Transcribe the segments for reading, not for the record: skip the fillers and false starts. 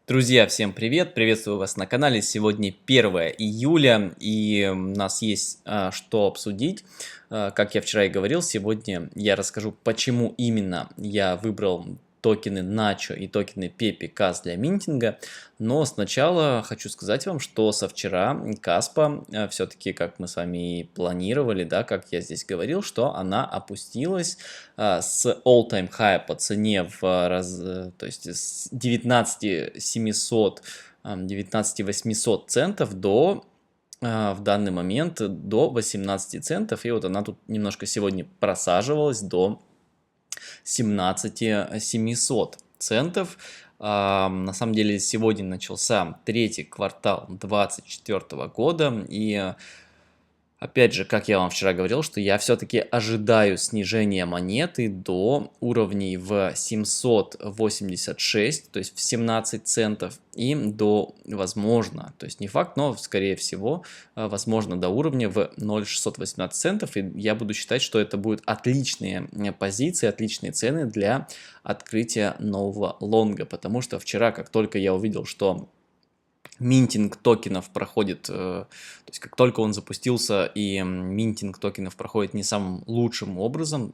Друзья, всем привет! Приветствую вас на канале. Сегодня 1 июля, и у нас есть что обсудить. Как я вчера и говорил, сегодня я расскажу, почему именно я выбрал токены Nacho и токены Pepe Cas для минтинга. Но сначала хочу сказать вам, что со вчера Каспа, все-таки, как мы с вами и планировали, да, как я здесь говорил, что она опустилась с all-time high по цене то есть с 19 800 центов до в данный момент до 18 центов. И вот она тут немножко сегодня просаживалась до 17 700 центов. На самом деле сегодня начался третий квартал 2024 года, и опять же, как я вам вчера говорил, что я все-таки ожидаю снижения монеты до уровней в 786, то есть в 17 центов, и до, возможно, то есть не факт, но скорее всего, возможно, до уровня в 0,618 центов, и я буду считать, что это будут отличные позиции, отличные цены для открытия нового лонга, потому что вчера, как только я увидел, что минтинг токенов проходит, то есть как только он запустился и минтинг токенов проходит не самым лучшим образом,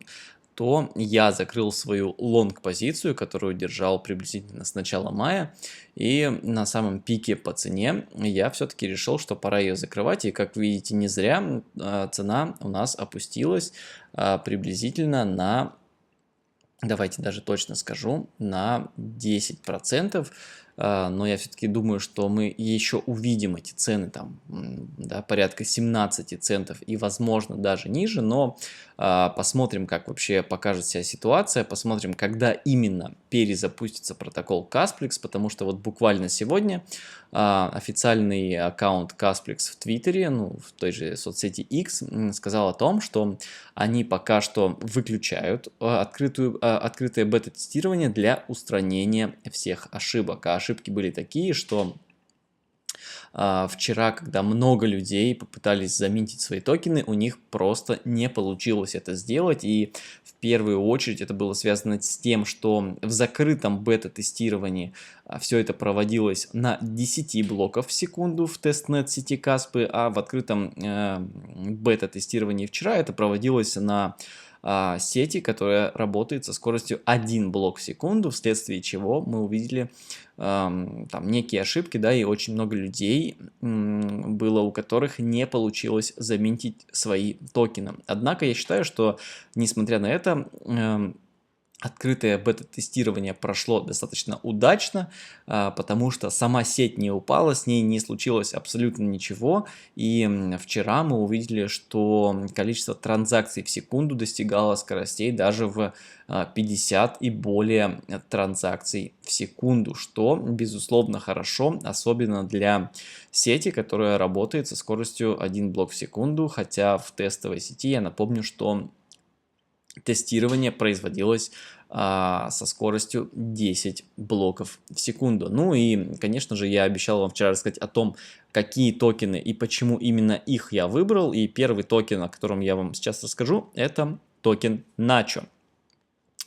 то я закрыл свою лонг-позицию, которую держал приблизительно с начала мая, и на самом пике по цене я все-таки решил, что пора ее закрывать, и как видите, не зря цена у нас опустилась приблизительно на, давайте даже точно скажу, на 10%. Но я все-таки думаю, что мы еще увидим эти цены там, да, порядка 17 центов и, возможно, даже ниже, но посмотрим, как вообще покажет себя ситуация, посмотрим, когда именно перезапустится протокол Casplex, потому что вот буквально сегодня официальный аккаунт Casplex в Твиттере, ну, в той же соцсети X, сказал о том, что они пока что выключают открытое бета-тестирование для устранения всех ошибок. А ошибки были такие, что вчера, когда много людей попытались заминтить свои токены, у них просто не получилось это сделать. И в первую очередь это было связано с тем, что в закрытом бета-тестировании все это проводилось на 10 блоков в секунду в тестнет сети Каспы, а в открытом бета-тестировании вчера это проводилось на сети, которая работает со скоростью 1 блок в секунду, вследствие чего мы увидели там некие ошибки, да, и очень много людей было, у которых не получилось заминтить свои токены. Однако я считаю, что несмотря на это, открытое бета-тестирование прошло достаточно удачно, потому что сама сеть не упала, с ней не случилось абсолютно ничего. И вчера мы увидели, что количество транзакций в секунду достигало скоростей даже в 50 и более транзакций в секунду, что, безусловно, хорошо, особенно для сети, которая работает со скоростью 1 блок в секунду, хотя в тестовой сети, я напомню, что тестирование производилось со скоростью 10 блоков в секунду. Ну и, конечно же, я обещал вам вчера рассказать о том, какие токены и почему именно их я выбрал. И первый токен, о котором я вам сейчас расскажу, это токен Nacho.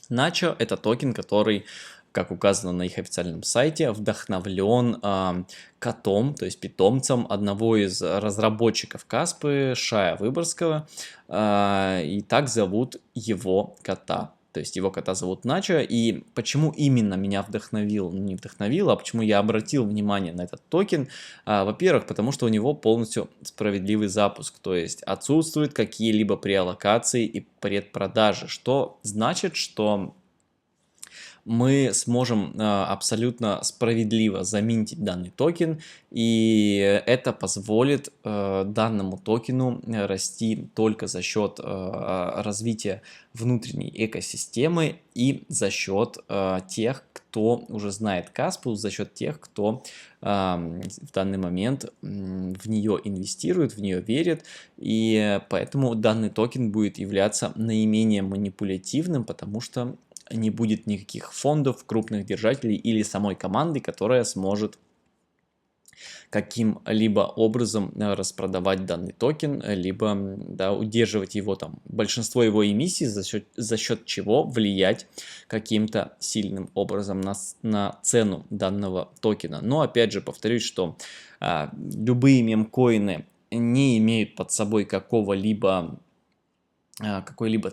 Nacho – это токен, который, как указано на их официальном сайте, вдохновлен котом, то есть питомцем одного из разработчиков Каспы, Шая Выборгского, и так зовут его кота. То есть его кота зовут Nacho, и почему именно меня вдохновил, не вдохновил, а почему я обратил внимание на этот токен? Во-первых, потому что у него полностью справедливый запуск, то есть отсутствуют какие-либо преаллокации и предпродажи, что значит, что мы сможем абсолютно справедливо заминтить данный токен, и это позволит данному токену расти только за счет развития внутренней экосистемы и за счет тех, кто уже знает Каспу, за счет тех, кто в данный момент в нее инвестирует, в нее верит, и поэтому данный токен будет являться наименее манипулятивным, потому что не будет никаких фондов, крупных держателей или самой команды, которая сможет каким-либо образом распродавать данный токен, либо да, удерживать его там, большинство его эмиссий, за счет чего влиять каким-то сильным образом на цену данного токена. Но опять же повторюсь, что любые мемкоины не имеют под собой какой-либо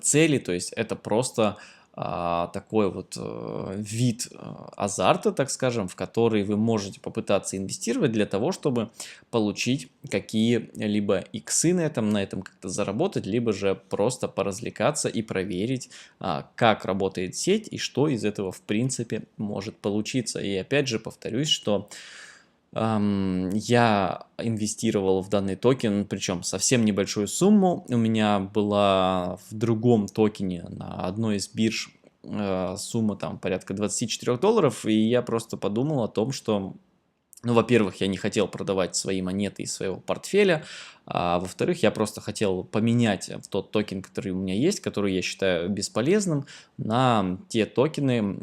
цели, то есть это просто такой вот вид азарта, так скажем, в который вы можете попытаться инвестировать для того, чтобы получить какие-либо иксы на этом как-то заработать, либо же просто поразвлекаться и проверить, как работает сеть и что из этого в принципе может получиться. И опять же повторюсь, что я инвестировал в данный токен, причем совсем небольшую сумму. У меня была в другом токене на одной из бирж сумма там порядка $24, и я просто подумал о том, что, ну, во-первых, я не хотел продавать свои монеты из своего портфеля, а во-вторых, я просто хотел поменять тот токен, который у меня есть, который я считаю бесполезным, на те токены,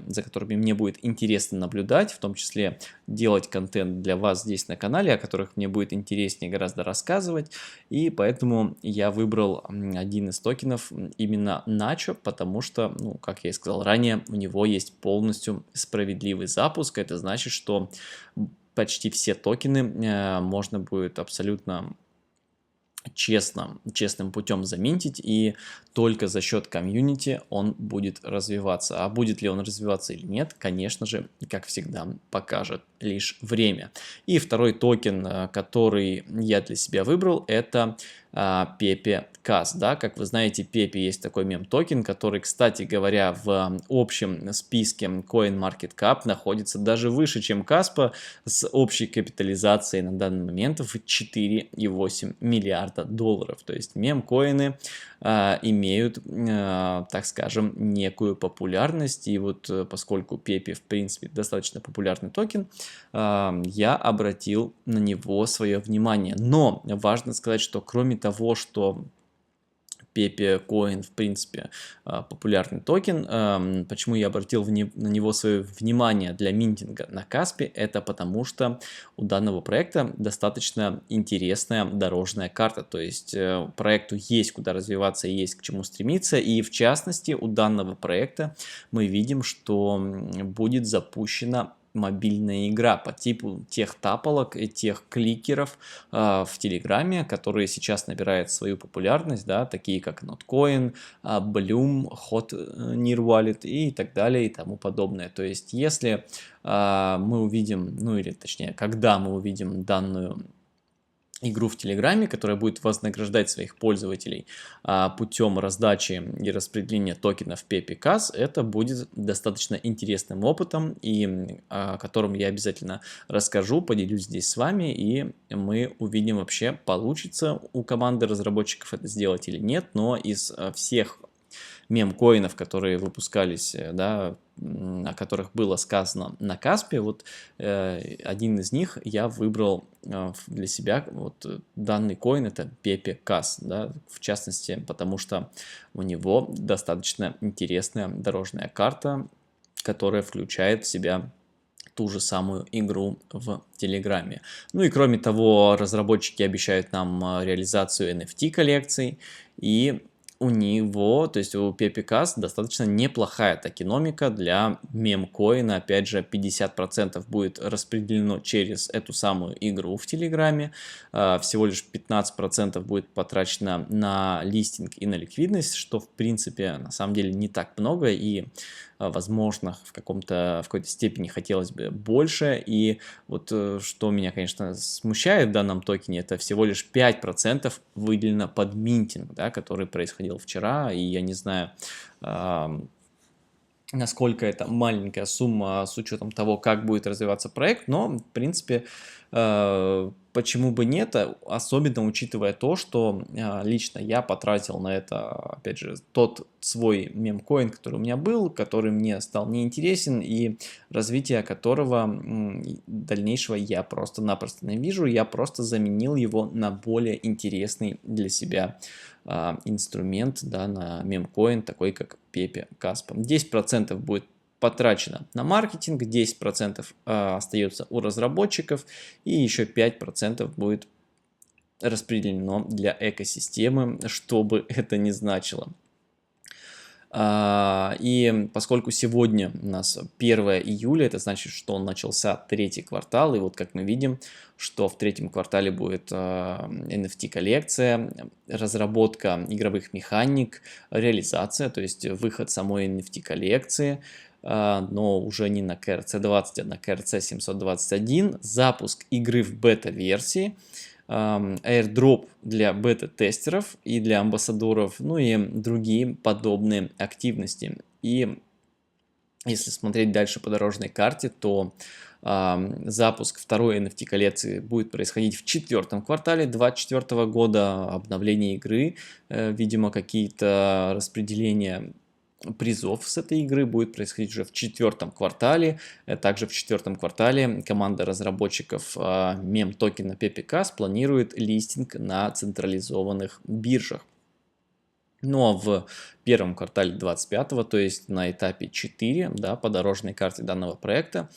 за которыми мне будет интересно наблюдать, в том числе делать контент для вас здесь на канале, о которых мне будет интереснее гораздо рассказывать. И поэтому я выбрал один из токенов, именно Nacho, потому что, ну, как я и сказал ранее, у него есть полностью справедливый запуск. Это значит, что почти все токены можно будет абсолютно честным путем заминтить, и только за счет комьюнити он будет развиваться. А будет ли он развиваться или нет, конечно же, как всегда, покажет лишь время. И второй токен, который я для себя выбрал, это Pepe Cas. Да? Как вы знаете, Pepe есть такой мем-токен, который, кстати говоря, в общем списке CoinMarketCap находится даже выше, чем Caspa, с общей капитализацией на данный момент в 4,8 миллиарда долларов. То есть мем-коины имеют, так скажем, некую популярность. И вот поскольку Pepe, в принципе, достаточно популярный токен, я обратил на него свое внимание. Но важно сказать, что кроме того, что Pepe Coin, в принципе, популярный токен. Почему я обратил на него свое внимание для минтинга на Каспе? Это потому что у данного проекта достаточно интересная дорожная карта. То есть проекту есть куда развиваться, есть к чему стремиться. И в частности, у данного проекта мы видим, что будет запущена мобильная игра по типу тех тапалок и тех кликеров в Телеграме, которые сейчас набирают свою популярность, да, такие как Notcoin, Bloom, Hot Near Wallet и так далее и тому подобное. То есть, если мы увидим, ну или точнее, когда мы увидим данную игру в Телеграме, которая будет вознаграждать своих пользователей путем раздачи и распределения токенов Pepe Cas, это будет достаточно интересным опытом, и о котором я обязательно расскажу, поделюсь здесь с вами, и мы увидим вообще, получится у команды разработчиков это сделать или нет. Но из всех мем-коинов, которые выпускались, да, о которых было сказано на Каспе, вот один из них я выбрал для себя. Вот данный коин — это Pepe Cas, да, в частности, потому что у него достаточно интересная дорожная карта, которая включает в себя ту же самую игру в Телеграме. Ну и кроме того, разработчики обещают нам реализацию NFT коллекций, и у него, то есть у Pepe Cas, достаточно неплохая токеномика для мемкоина. Опять же, 50% будет распределено через эту самую игру в Телеграме. Всего лишь 15% будет потрачено на листинг и на ликвидность, что в принципе на самом деле не так много, и возможно в какой-то степени хотелось бы больше. И вот что меня, конечно, смущает в данном токене, это всего лишь 5% выделено под минтинг, да, который происходил вчера. И я не знаю, насколько это маленькая сумма с учетом того, как будет развиваться проект, но в принципе почему бы нет, особенно учитывая то, что лично я потратил на это, опять же, тот свой мемкоин, который у меня был, который мне стал неинтересен, и развития которого дальнейшего я просто-напросто не вижу. Я просто заменил его на более интересный для себя инструмент, да, на мемкоин, такой как Pepe Cas. 10% будет потрачено на маркетинг, 10% остается у разработчиков и еще 5% будет распределено для экосистемы, что бы это ни значило. И поскольку сегодня у нас 1 июля, это значит, что начался третий квартал, и вот как мы видим, что в третьем квартале будет NFT-коллекция, разработка игровых механик, реализация, то есть выход самой NFT-коллекции, но уже не на KRC-20, а на KRC-721, запуск игры в бета-версии, airdrop для бета-тестеров и для амбассадоров, ну и другие подобные активности. И если смотреть дальше по дорожной карте, то запуск второй NFT коллекции будет происходить в 4-м квартале 2024 года, обновление игры, видимо, какие-то распределения призов с этой игры будет происходить уже в 4-м квартале. Также в 4-м квартале команда разработчиков мем-токена PepeCas планирует листинг на централизованных биржах. Ну а в первом квартале 25-го, то есть на этапе 4, да, по дорожной карте данного проекта,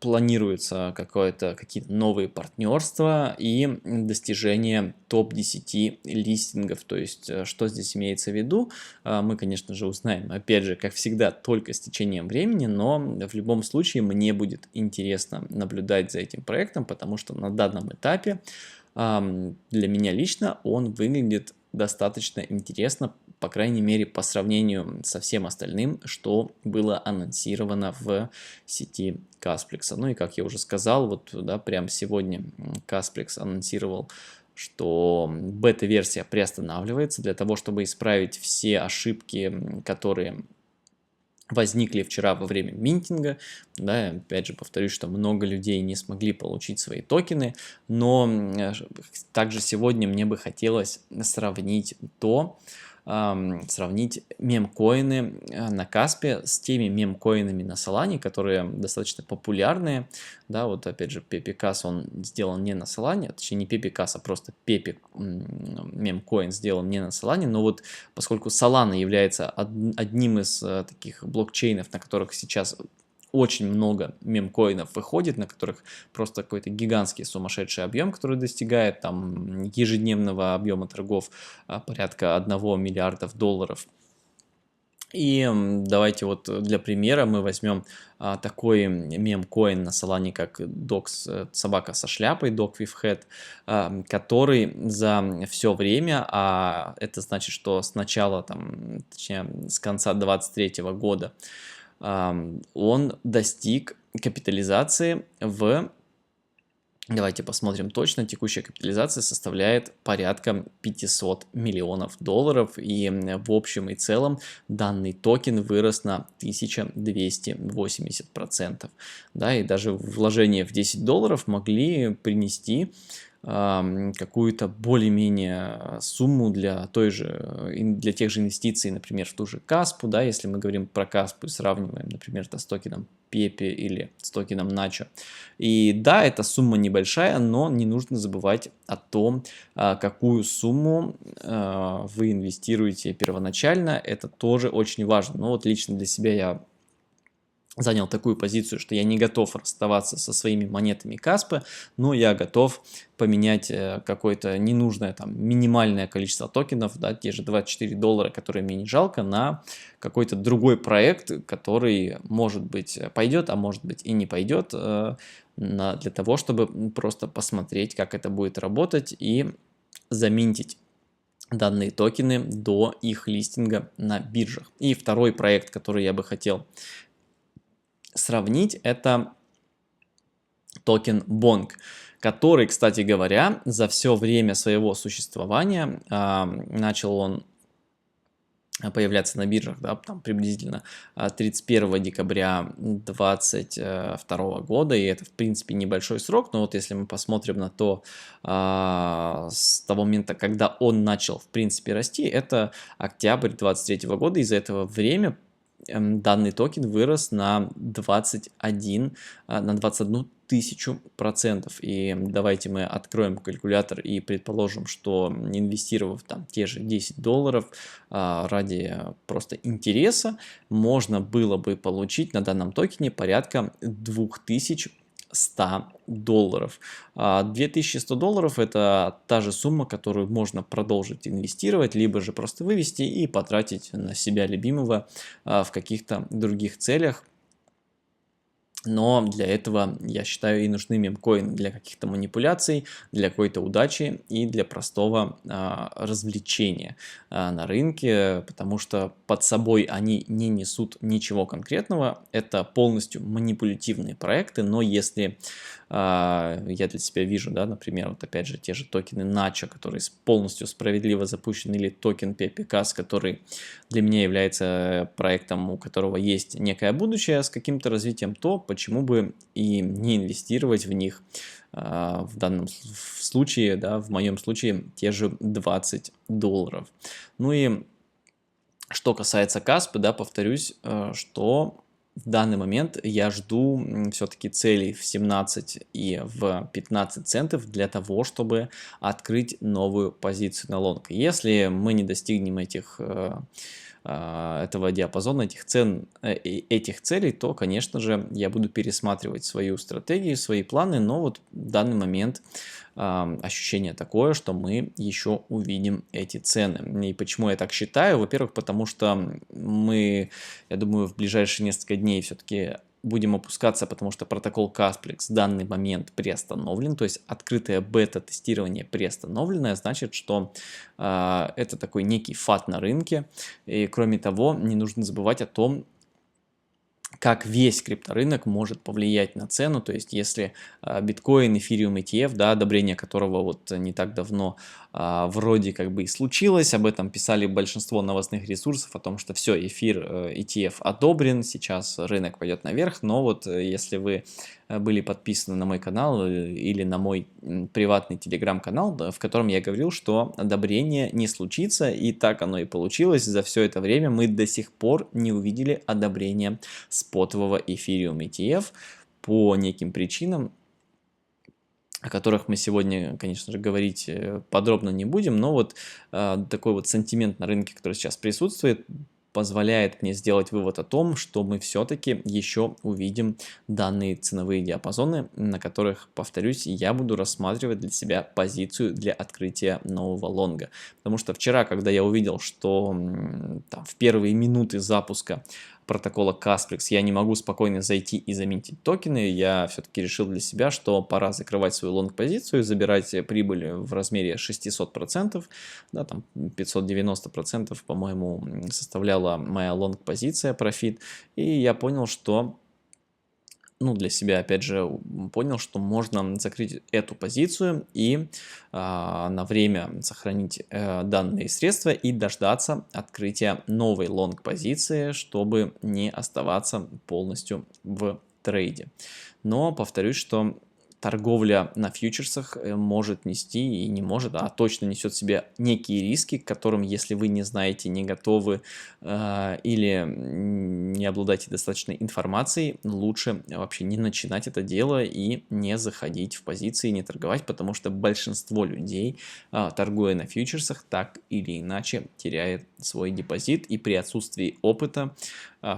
планируются какие-то новые партнерства и достижение топ-10 листингов. То есть, что здесь имеется в виду, мы, конечно же, узнаем, опять же, как всегда, только с течением времени, но в любом случае мне будет интересно наблюдать за этим проектом, потому что на данном этапе для меня лично он выглядит достаточно интересно, по крайней мере, по сравнению со всем остальным, что было анонсировано в сети Casplex. Ну и как я уже сказал, вот да, прямо сегодня Casplex анонсировал, что бета-версия приостанавливается для того, чтобы исправить все ошибки, которые возникли вчера во время минтинга. Да, опять же повторюсь, что много людей не смогли получить свои токены, но также сегодня мне бы хотелось сравнить мемкоины на Каспе с теми мемкоинами на Solana, которые достаточно популярные. Да, вот опять же PepeCas он сделан не на Solana, точнее не PepeCas, а просто Pepe мемкоин сделан не на Solana, но вот поскольку Solana является одним из таких блокчейнов, на которых сейчас очень много мемкоинов выходит, на которых просто какой-то гигантский сумасшедший объем, который достигает там ежедневного объема торгов порядка 1 миллиарда долларов. И давайте вот для примера мы возьмем такой мемкоин на Solana, как Dogs, собака со шляпой, Dog with Head, который за все время, а это значит, что с начала, там, точнее, с конца 2023 года, он достиг капитализации давайте посмотрим точно, текущая капитализация составляет порядка 500 миллионов долларов, и в общем и целом данный токен вырос на 1280%. Да, и даже вложения в 10 долларов могли принести какую-то более-менее сумму для тех же инвестиций, например, в ту же Каспу, да, если мы говорим про Каспу и сравниваем, например, с токеном Pepe или с токеном Nacho. И да, эта сумма небольшая, но не нужно забывать о том, какую сумму вы инвестируете первоначально, это тоже очень важно. Но вот лично для себя я занял такую позицию, что я не готов расставаться со своими монетами Каспы, но я готов поменять какое-то ненужное там минимальное количество токенов, да, те же 24 доллара, которые мне не жалко, на какой-то другой проект, который, может быть, пойдет, а может быть и не пойдет, для того, чтобы просто посмотреть, как это будет работать и заминтить данные токены до их листинга на биржах. И второй проект, который я бы хотел сравнить, это токен Bonk, который, кстати говоря, за все время своего существования начал он появляться на биржах, да, там приблизительно 31 декабря 2022 года, и это в принципе небольшой срок, но вот если мы посмотрим на то, с того момента, когда он начал в принципе расти, это октябрь 2023 года, и за это время данный токен вырос на 21 тысячу процентов. И давайте мы откроем калькулятор и предположим, что инвестировав там те же $10 ради просто интереса, можно было бы получить на данном токене порядка $2100. $2100 это та же сумма, которую можно продолжить инвестировать, либо же просто вывести и потратить на себя любимого в каких-то других целях. Но для этого, я считаю, и нужны мемкоины для каких-то манипуляций, для какой-то удачи и для простого развлечения на рынке, потому что под собой они не несут ничего конкретного. Это полностью манипулятивные проекты, но если я для себя вижу, да, например, вот опять же те же токены Nacho, которые полностью справедливо запущены, или токен PPCAS, который для меня является проектом, у которого есть некое будущее с каким-то развитием, то почему бы и не инвестировать в них в данном случае, да, в моем случае те же $20. Ну и что касается Каспы, да, повторюсь, что в данный момент я жду все-таки целей в 17 и в 15 центов для того, чтобы открыть новую позицию на лонг. Если мы не достигнем этого диапазона, этих целей, то, конечно же, я буду пересматривать свою стратегию, свои планы, но вот в данный момент ощущение такое, что мы еще увидим эти цены. И почему я так считаю? Во-первых, потому что мы, я думаю, в ближайшие несколько дней все-таки будем опускаться, потому что протокол Kaspex в данный момент приостановлен, то есть открытое бета-тестирование приостановленное, значит, что это такой некий фат на рынке. И кроме того, не нужно забывать о том, как весь крипторынок может повлиять на цену. То есть если биткоин, эфириум, ETF, да, одобрение которого вот не так давно вроде как бы и случилось, об этом писали большинство новостных ресурсов, о том, что все, эфир, ETF одобрен, сейчас рынок пойдет наверх, но вот если вы были подписаны на мой канал или на мой приватный телеграм-канал, в котором я говорил, что одобрение не случится, и так оно и получилось. За все это время мы до сих пор не увидели одобрения спотового эфириум ETF по неким причинам, о которых мы сегодня, конечно же, говорить подробно не будем, но вот такой вот сентимент на рынке, который сейчас присутствует, позволяет мне сделать вывод о том, что мы все-таки еще увидим данные ценовые диапазоны, на которых, повторюсь, я буду рассматривать для себя позицию для открытия нового лонга. Потому что вчера, когда я увидел, что там, в первые минуты запуска протокола Kaspex я не могу спокойно зайти и заменить токены, я все-таки решил для себя, что пора закрывать свою лонг-позицию, забирать прибыль в размере 600%, да, там 590%, по-моему, составляла моя лонг-позиция, профит, и я понял, что для себя, опять же, понял, что можно закрыть эту позицию и на время сохранить данные средства и дождаться открытия новой лонг-позиции, чтобы не оставаться полностью в трейде. Но повторюсь, что торговля на фьючерсах может нести и не может, а точно несет в себе некие риски, к которым, если вы не знаете, не готовы или не обладаете достаточной информацией, лучше вообще не начинать это дело и не заходить в позиции, не торговать, потому что большинство людей, торгуя на фьючерсах, так или иначе теряет свой депозит, и при отсутствии опыта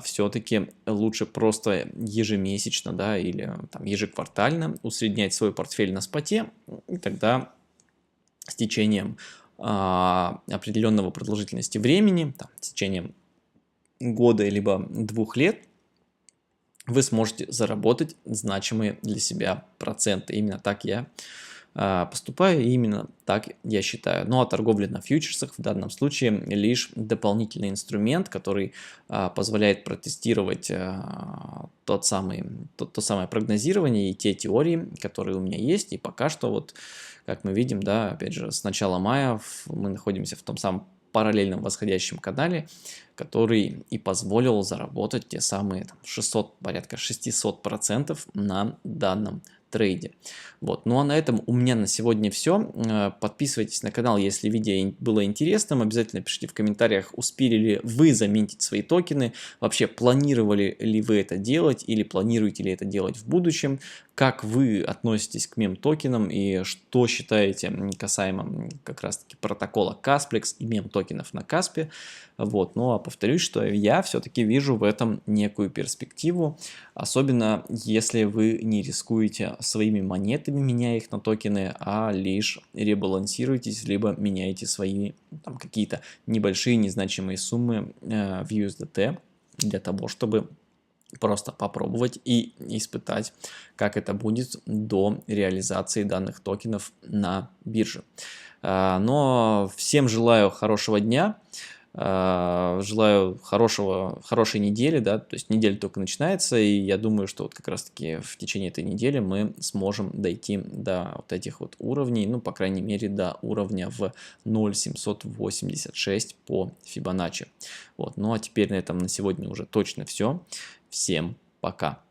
все-таки лучше просто ежемесячно, да, или там ежеквартально усреднять свой портфель на споте, и тогда с течением определенного продолжительности времени, там, с течением года либо 2 лет, вы сможете заработать значимые для себя проценты. Именно так я поступаю, и именно так я считаю. Ну а торговля на фьючерсах в данном случае лишь дополнительный инструмент, который позволяет протестировать то самое прогнозирование и те теории, которые у меня есть. И пока что, вот как мы видим, да, опять же, с начала мая мы находимся в том самом параллельном восходящем канале, который и позволил заработать те самые там, 600, порядка 600% на данном трейде. Вот. Ну а на этом у меня на сегодня все. Подписывайтесь на канал, если видео было интересным. Обязательно пишите в комментариях, успели ли вы заминтить свои токены. Вообще, планировали ли вы это делать или планируете ли это делать в будущем. Как вы относитесь к мем-токенам и что считаете касаемо как раз-таки протокола Casplex и мем-токенов на Каспе. Вот. Ну а повторюсь, что я все-таки вижу в этом некую перспективу, особенно если вы не рискуете своими монетами, меняя их на токены, а лишь ребалансируетесь, либо меняете свои там какие-то небольшие незначимые суммы в USDT для того, чтобы просто попробовать и испытать, как это будет до реализации данных токенов на бирже. Но всем желаю хорошего дня, желаю хорошей недели, да, то есть неделя только начинается, и я думаю, что вот как раз-таки в течение этой недели мы сможем дойти до вот этих вот уровней, ну, по крайней мере, до уровня в 0,786 по Фибоначчи. Вот, ну, а теперь на этом на сегодня уже точно все. Всем пока!